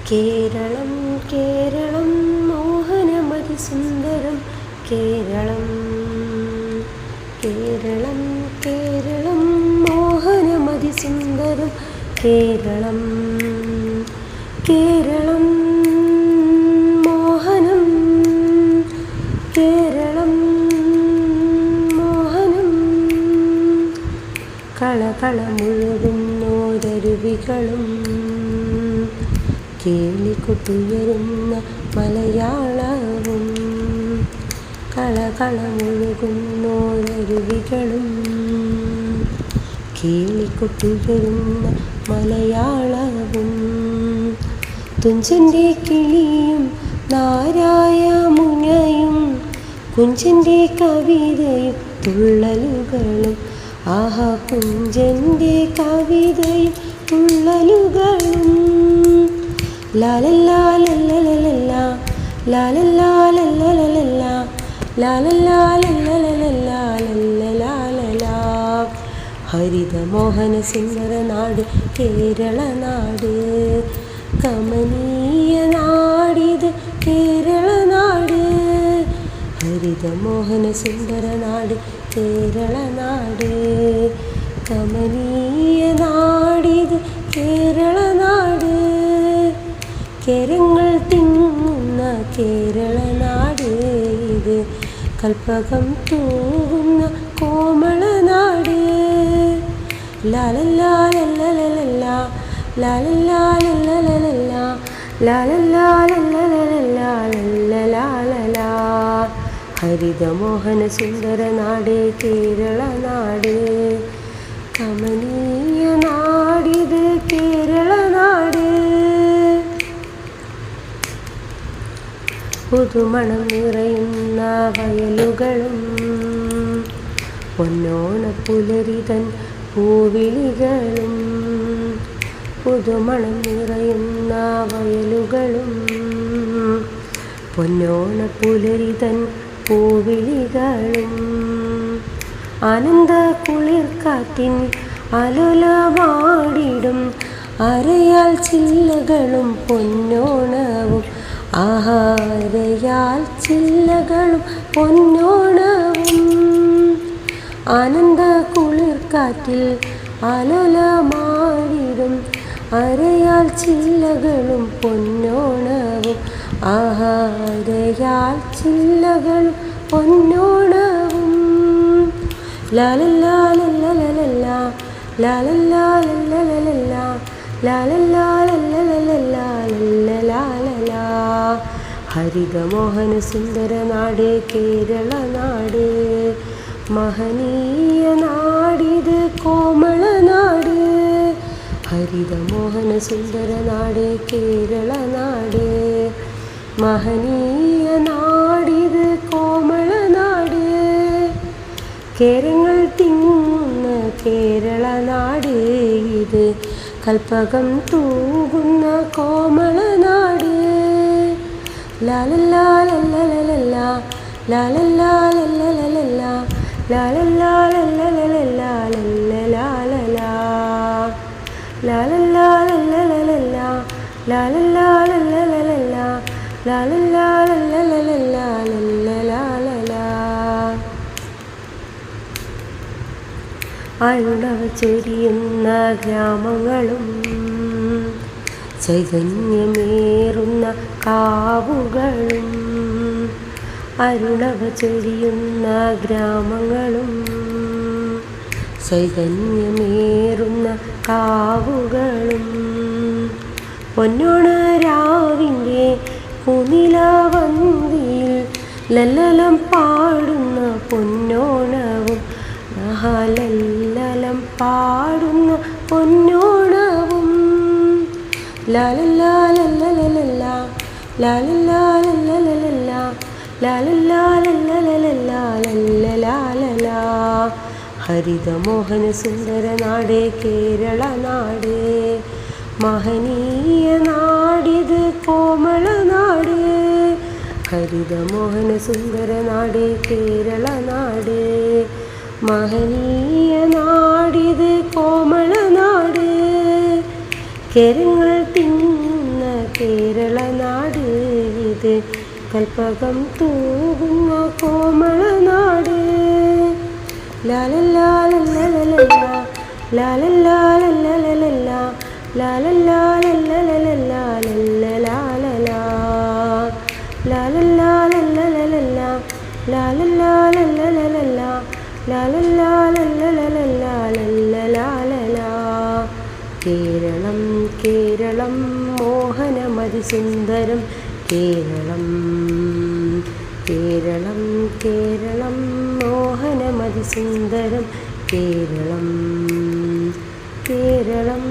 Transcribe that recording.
കേരളം കേരളം മോഹനമതിസുന്ദരം കേരളം കേരളം കേരളം മോഹനമതിസുന്ദരം കേരളം കേരളം മോഹനം കേരളം മോഹനം കളകളമുഴുകുന്നോരരുവികളും കേളികൊട്ടുയരുന്ന മലയാളവും കളകളമുഴുകുന്നോരരുവികളും കേളികൊട്ടുയരുന്ന മലയാളവും തുഞ്ചൻ്റെ കിളിയും നാരായ മുനയും കുഞ്ചൻ്റെ കവിതയും തുള്ളലുകളും ആഹാ കുഞ്ചൻ്റെ കവിതയും തുള്ളലുകളും ലാലല്ലാ ലല്ലലല്ലാ ലാലല്ലാ ലല്ലലല്ലാ ലാലല്ലാ ലല്ലലല്ലാ ലല്ലലാലലാ ഹരിതമോഹന സുന്ദര നാട് കേരള നാട് കമനീയ നാടിത് കേരള നാട് ഹരിതമോഹന സുന്ദര നാട് കേരള നാട് കമനീയ നാടിത് കേരള നാട് കേരങ്ങൾ തിങ്ങുന്ന കേരള നാട് ഇത് കൽപ്പകം തൂകുന്ന കോമള നാട് ലാലല്ലാ ലല്ലലല്ലാ ലാലല്ലാ ലല്ലലല്ലാ ലാലല്ലാ ലല്ലലല്ലാ ലല്ലലാലലാ ഹരിതമോഹന സുന്ദര നാട് കേരള നാട് കമനീയ നാടിത് കേരള നാട് പുതുമണം നിറയുന്ന വയലുകളും പൊന്നോണപ്പുലരിതൻ പൂവിളികളും പുതുമണം നിറയുന്ന വയലുകളും പൊന്നോണപ്പുലരിതൻ പൂവിളികളും ആനന്ദ കുളിർക്കാറ്റിൻ അലുലമാടിടും അരയാൽ ചില്ലകളും പൊന്നോണവും ആഹാരയാൽ ചില്ലകളും പൊന്നോണവും ആനന്ദ കുളിർക്കാറ്റിൽ അലുലമാടിടും അരയാൽ ചില്ലകളും പൊന്നോണവും ആഹാരയാൽ ചില്ലകളും പൊന്നോണവും ലാലല്ലാ ലല്ലലല്ലാ ലാലല്ലാ ലല്ലലല്ലാ ലാലല്ലാ ലല്ലലല്ലാ ലല്ലലാലലാ ഹരിതമോഹന സുന്ദര നാട് കേരള നാട് മഹനീയ നാടിത് കോമള നാട് ഹരിതമോഹന സുന്ദര നാട് കേരള നാട് മഹനീയ നാടിത് കോമള നാട് കേരങ്ങൾ തിങ്ങുന്ന കേരള നാട് ഇത് കൽപ്പകം തൂകുന്ന കോമള നാട് ലാലല്ലാ ലല്ലലല്ലാ ലാലല്ലാ ലല്ലലല്ലാ ലാലല്ലാ ലല്ലലല്ലാ ലല്ലലാലലാ ലാലല്ലാ ലല്ലലല്ലാ ലാലല്ലാ ലല്ലലല്ലാ ലാലല്ലാ ലല്ലലല്ലാ ലല്ലലാലലാ അരുണവ ചൊരിയുന്ന ഗ്രാമങ്ങളും ചൈതന്യമേറുന്ന കാവുകളും അരുണവ ചൊരിയുന്ന ഗ്രാമങ്ങളും ചൈതന്യമേറുന്ന കാവുകളും പൊന്നോണരാവിൻ്റെ കുനിലവന്തിയിൽ ലല്ലലം പാടുന്ന പൊന്നോണവും ലല്ലലം പാടുന്ന പൊന്നോണവും ലാലല്ലാ ലല്ലലല്ലാ ലാലല്ലാ ലല്ലലല്ലാ ലാലല്ലാ ലല്ലലല്ലാ ലല്ലലാലലാ ഹരിതമോഹന സുന്ദര നാട് കേരള നാട് മഹനീയ നാടിത് കോമള നാട് ഹരിതമോഹന സുന്ദര നാട് കേരള നാട് മഹനീയ നാടിത് കോമള നാട് കേരങ്ങൾ തിങ്ങുന്ന കേരളനാട് ഇത് കൽപ്പകം തൂകുന്ന കോമളനാട്. ലാലല്ലാലല്ലലല്ല ലാലല്ലാലല്ലലല്ല ലാലല്ലാലല്ലലല്ല ലല്ലലാലലാ ലാലല്ലാലല്ലലല്ല ലാലല്ലാലല്ലലല്ല ലാലല്ലാലല്ലലല്ല ലല്ലലാലലാ. കേരളം കേരളം മോഹനമതിസുന്ദരം കേരളം കേരളം കേരളം മോഹനമതിസുന്ദരം കേരളം കേരളം.